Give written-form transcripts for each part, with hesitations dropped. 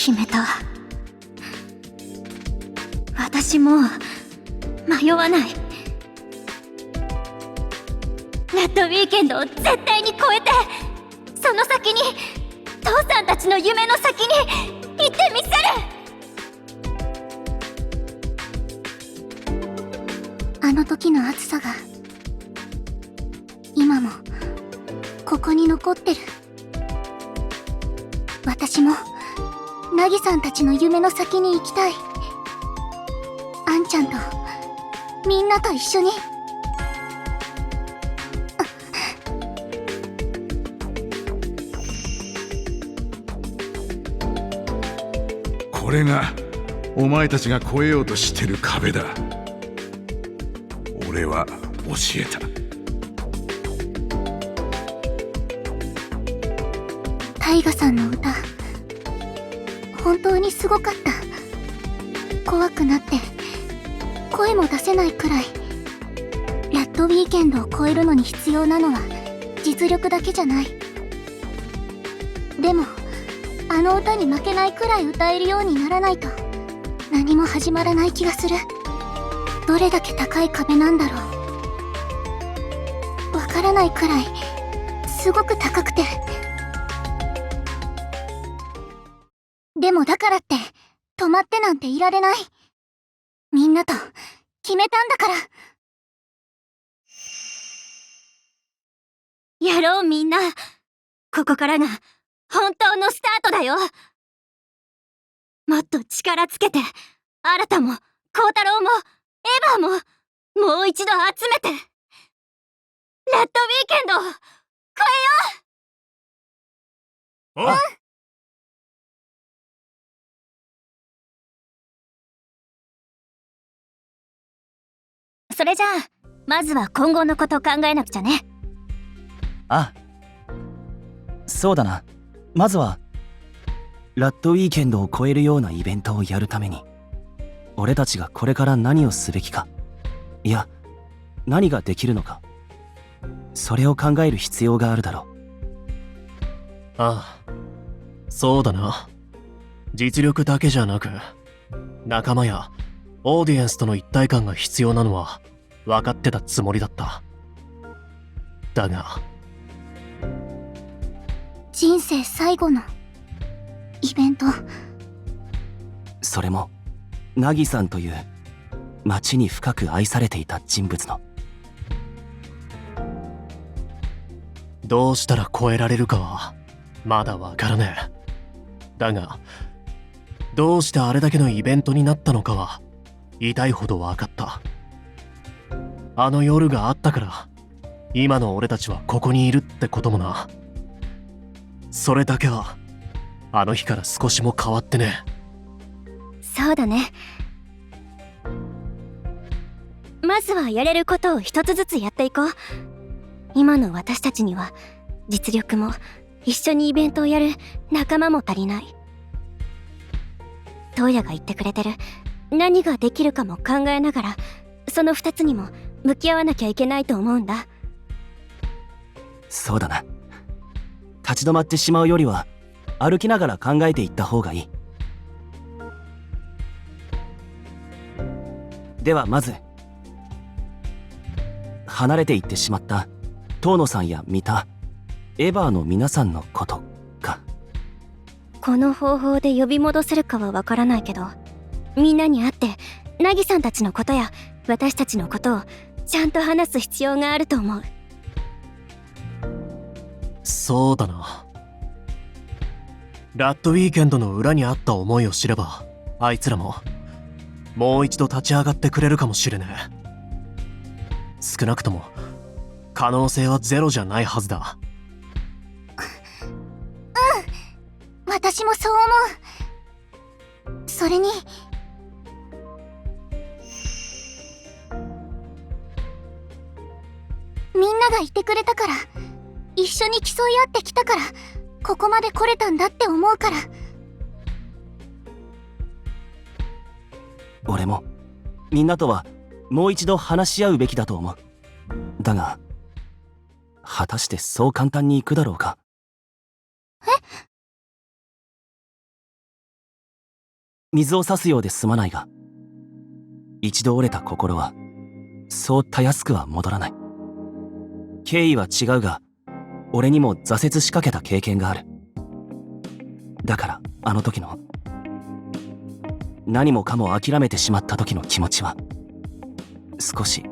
決めた。私もう迷わない。レッドウィーケンドを絶対に超えて、その先に父さんたちの夢の先に行ってみせる。あの時の熱さが今もここに残ってる。私もナギさんたちの夢の先に行きたい。あんちゃんとみんなと一緒に。これがお前たちが越えようとしてる壁だ。俺は教えた。タイガさんの歌、本当にすごかった。怖くなって声も出せないくらい。ラッドウィーケンドを超えるのに必要なのは実力だけじゃない。でもあの歌に負けないくらい歌えるようにならないと何も始まらない気がする。どれだけ高い壁なんだろう。わからないくらいすごく高くて。でもだからって止まってなんていられない。みんなと決めたんだから。やろうみんな。ここからが本当のスタートだよ。もっと力つけて、新も光太郎もエヴァももう一度集めて、ラッドウィーケンドを超えよう。それじゃあまずは今後のこと考えなくちゃね。あ、そうだな。まずはラッドウィーケンドを超えるようなイベントをやるために、俺たちがこれから何をすべきか、いや何ができるのか、それを考える必要があるだろう。ああ、そうだな。実力だけじゃなく、仲間やオーディエンスとの一体感が必要なのは分かってたつもりだった。だが人生最後のイベント、それもナギさんという町に深く愛されていた人物の。どうしたら超えられるかはまだ分からねえ。だがどうしてあれだけのイベントになったのかは痛いほど分かった。あの夜があったから今の俺たちはここにいるってこともな。それだけはあの日から少しも変わってねえ。そうだね。まずはやれることを一つずつやっていこう。今の私たちには実力も一緒にイベントをやる仲間も足りない。トウヤが言ってくれてる何ができるかも考えながら、その二つにも向き合わなきゃいけないと思うんだ。そうだな。立ち止まってしまうよりは歩きながら考えていった方がいい。ではまず離れていってしまった遠野さんや三田、エヴァーの皆さんのことか。この方法で呼び戻せるかはわからないけど、みんなに会ってナギさんたちのことや私たちのことをちゃんと話す必要があると思う。そうだな。ラッドウィーケンドの裏にあった思いを知れば、あいつらももう一度立ち上がってくれるかもしれねえ。少なくとも可能性はゼロじゃないはずだ。私もそう思う。それにみんながいてくれたから、一緒に競い合ってきたからここまで来れたんだって思うから。俺もみんなとはもう一度話し合うべきだと思う。だが果たしてそう簡単にいくだろうか。え？水を差すようで済まないが、一度折れた心はそうたやすくは戻らない。経緯は違うが、俺にも挫折しかけた経験がある。だからあの時の何もかも諦めてしまった時の気持ちは少し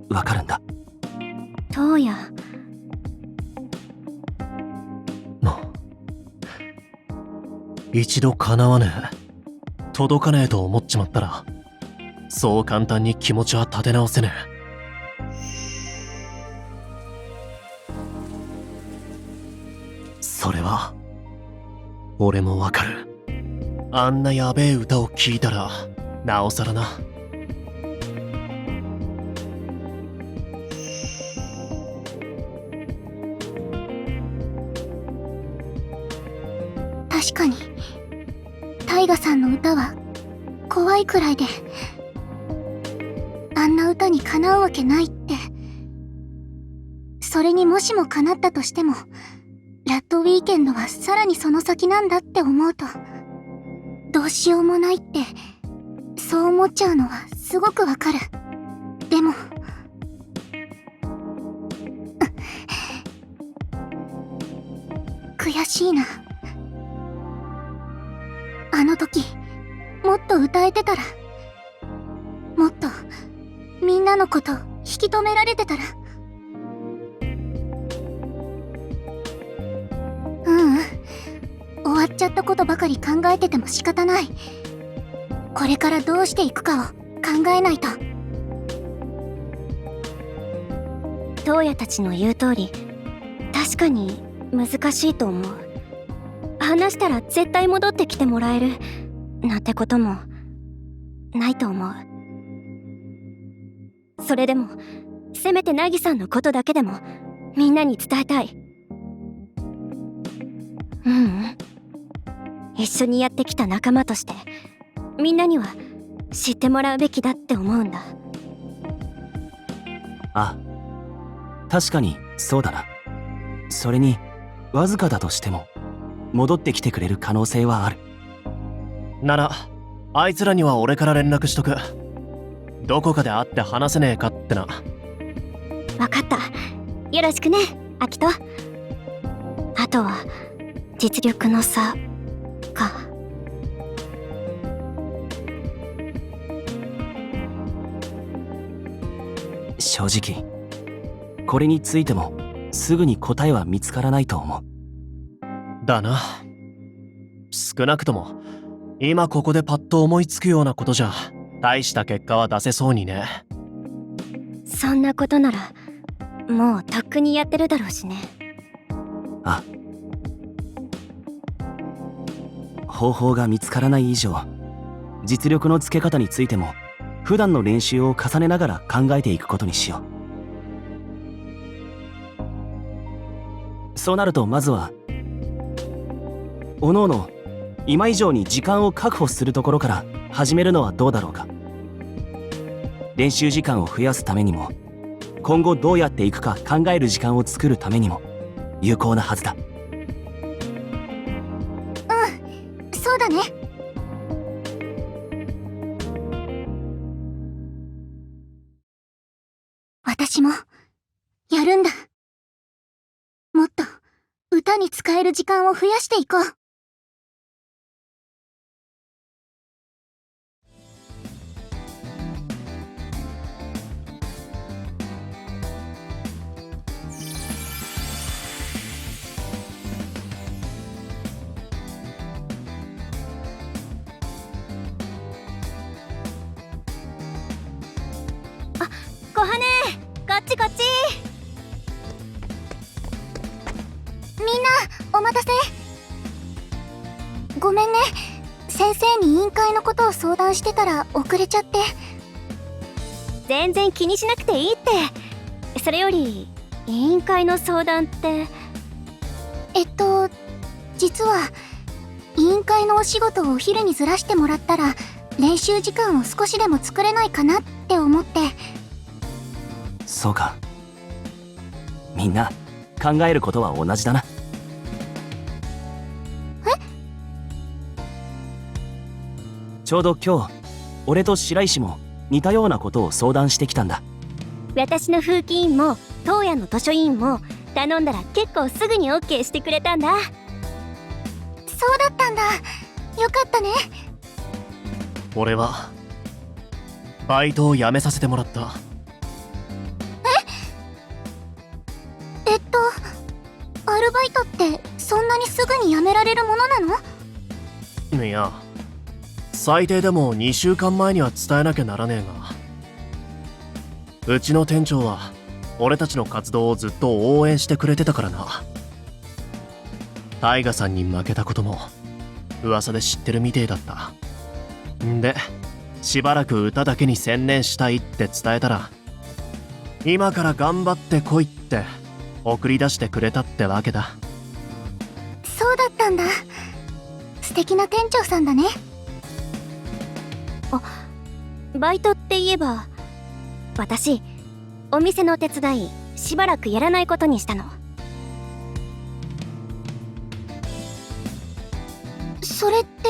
わかるんだ。東也、一度叶わねえ、届かねえと思っちまったら、そう簡単に気持ちは立て直せねえ。それは俺もわかる。あんなやべえ歌を聴いたらなおさらな。確かにタイガさんの歌は怖いくらいで、あんな歌にかなうわけないって。それにもしも叶ったとしても、ラッドウィーケンドはさらにその先なんだって思うと、どうしようもないって、そう思っちゃうのはすごくわかる。でも悔しいな。あの時もっと歌えてたら、もっとみんなのこと引き止められてたら。終わっちゃったことばかり考えてても仕方ない。これからどうしていくかを考えないと。東野たちの言う通り、確かに難しいと思う。話したら絶対戻ってきてもらえるなんてこともないと思う。それでもせめて凪さんのことだけでもみんなに伝えたい。一緒にやってきた仲間としてみんなには知ってもらうべきだって思うんだ。あ、確かにそうだな。それにわずかだとしても戻ってきてくれる可能性はある。ならあいつらには俺から連絡しとく。どこかで会って話せねえかってな。わかった。よろしくね、アキト。あとは実力の差か。正直これについてもすぐに答えは見つからないと思う。だな。少なくとも今ここでパッと思いつくようなことじゃ大した結果は出せそうにね。そんなことならもうとっくにやってるだろうしね。あ、方法が見つからない以上、実力のつけ方についても普段の練習を重ねながら考えていくことにしよう。そうなるとまずはおのおの今以上に時間を確保するところから始めるのはどうだろうか。練習時間を増やすためにも、今後どうやっていくか考える時間を作るためにも有効なはずだ。そうだね。私もやるんだ。もっと歌に使える時間を増やしていこう。小羽、こっちこっち。みんなお待たせ。ごめんね、先生に委員会のことを相談してたら遅れちゃって。全然気にしなくていいって。それより委員会の相談って。実は委員会のお仕事をお昼にずらしてもらったら練習時間を少しでも作れないかなって思って。そうか。みんな考えることは同じだな。ちょうど今日俺と白石も似たようなことを相談してきたんだ。私の風紀委員も東野の図書委員も頼んだら結構すぐに OK してくれたんだ。そうだったんだ。よかったね。俺はバイトを辞めさせてもらった。アルバイトってそんなにすぐに辞められるものなの？いや、最低でも2週間前には伝えなきゃならねえが、うちの店長は俺たちの活動をずっと応援してくれてたからな。タイガさんに負けたことも噂で知ってるみてえだった。んでしばらく歌だけに専念したいって伝えたら、今から頑張ってこいって送り出してくれたってわけだ。そうだったんだ。素敵な店長さんだね。バイトって言えば、私お店の手伝いしばらくやらないことにしたの。それって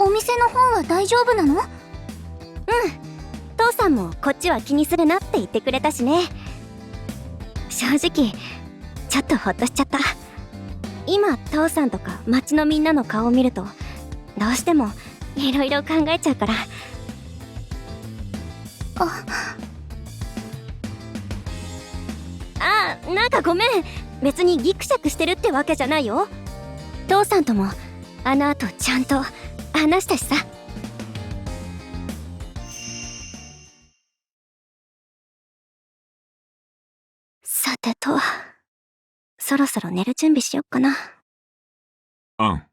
お店の方は大丈夫なの？父さんもこっちは気にするなって言ってくれたしね。正直ちょっとホッとしちゃった。今父さんとか町のみんなの顔を見るとどうしてもいろいろ考えちゃうから。なんかごめん。別にギクシャクしてるってわけじゃないよ。父さんともあの後ちゃんと話したしさ。さてと、そろそろ寝る準備しよっかな。アン、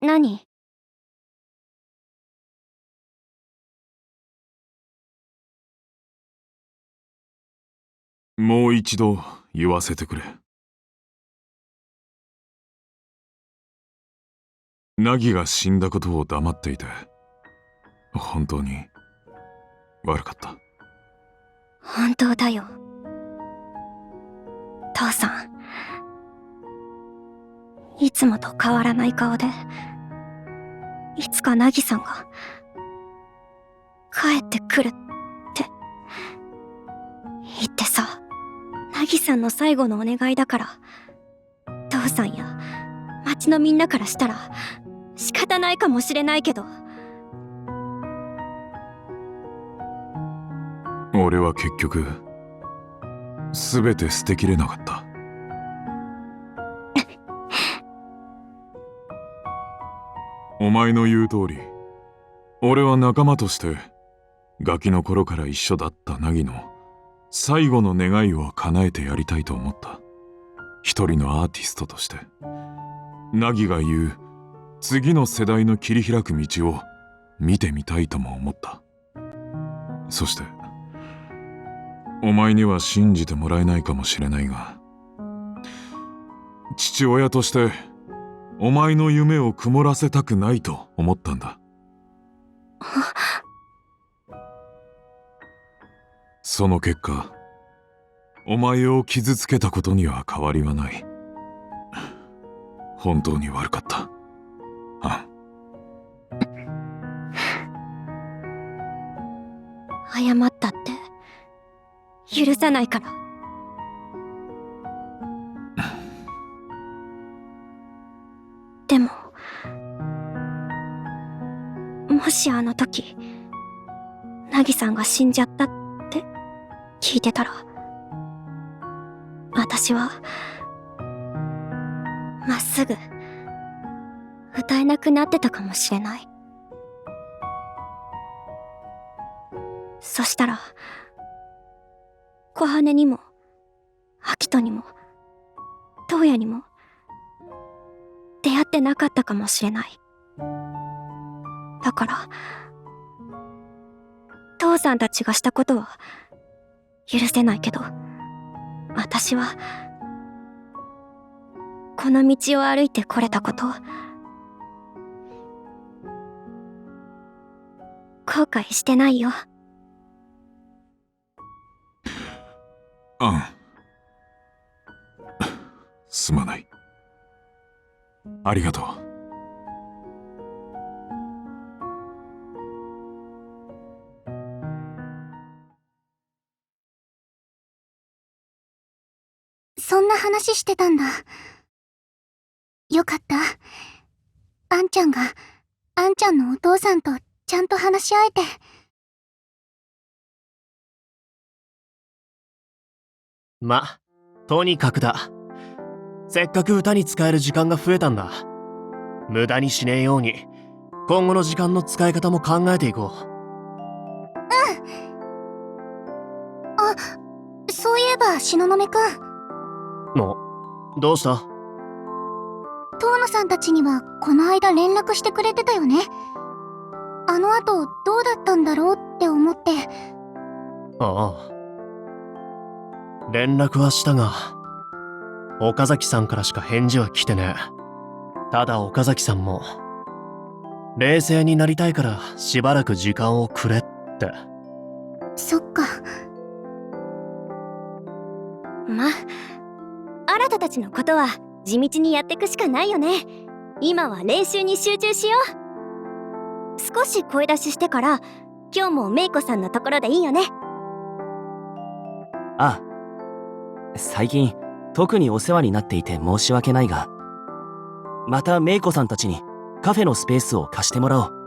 何？もう一度言わせてくれ。ナギが死んだことを黙っていて本当に悪かった。本当だよ。父さん、いつもと変わらない顔で、いつかナギさんが帰ってくるって言ってさ、ナギさんの最後のお願いだから、父さんや町のみんなからしたら仕方ないかもしれないけど、俺は結局全て捨てきれなかった。お前の言う通り、俺は仲間としてガキの頃から一緒だったナギの最後の願いを叶えてやりたいと思った。一人のアーティストとしてナギが言う次の世代の切り開く道を見てみたいとも思った。そしてお前には信じてもらえないかもしれないが、父親としてお前の夢を曇らせたくないと思ったんだ。その結果、お前を傷つけたことには変わりはない。本当に悪かった。謝ったって許さないから。でももしあの時ナギさんが死んじゃったって聞いてたら、私はまっすぐ歌えなくなってたかもしれない。そしたら小羽にも秋人にも東野にも出会ってなかったかもしれない。だから父さんたちがしたことは許せないけど、私はこの道を歩いてこれたことを後悔してないよ。すまない。ありがとう。そんな話してたんだ。よかった。あんちゃんが、あんちゃんのお父さんとちゃんと話し合えて。ま、とにかくだ。せっかく歌に使える時間が増えたんだ。無駄にしねえように、今後の時間の使い方も考えていこう。あ、そういえば東雲くん。どうした？遠野さんたちにはこの間連絡してくれてたよね。あの後どうだったんだろうって思って。ああ。連絡はしたが、岡崎さんからしか返事は来てねえ。ただ岡崎さんも、冷静になりたいからしばらく時間をくれって。そっか。ま、新たちのことは地道にやっていくしかないよね。今は練習に集中しよう。少し声出ししてから今日もメイコさんのところでいいよね。ああ、最近特にお世話になっていて申し訳ないが、またメイコさんたちにカフェのスペースを貸してもらおう。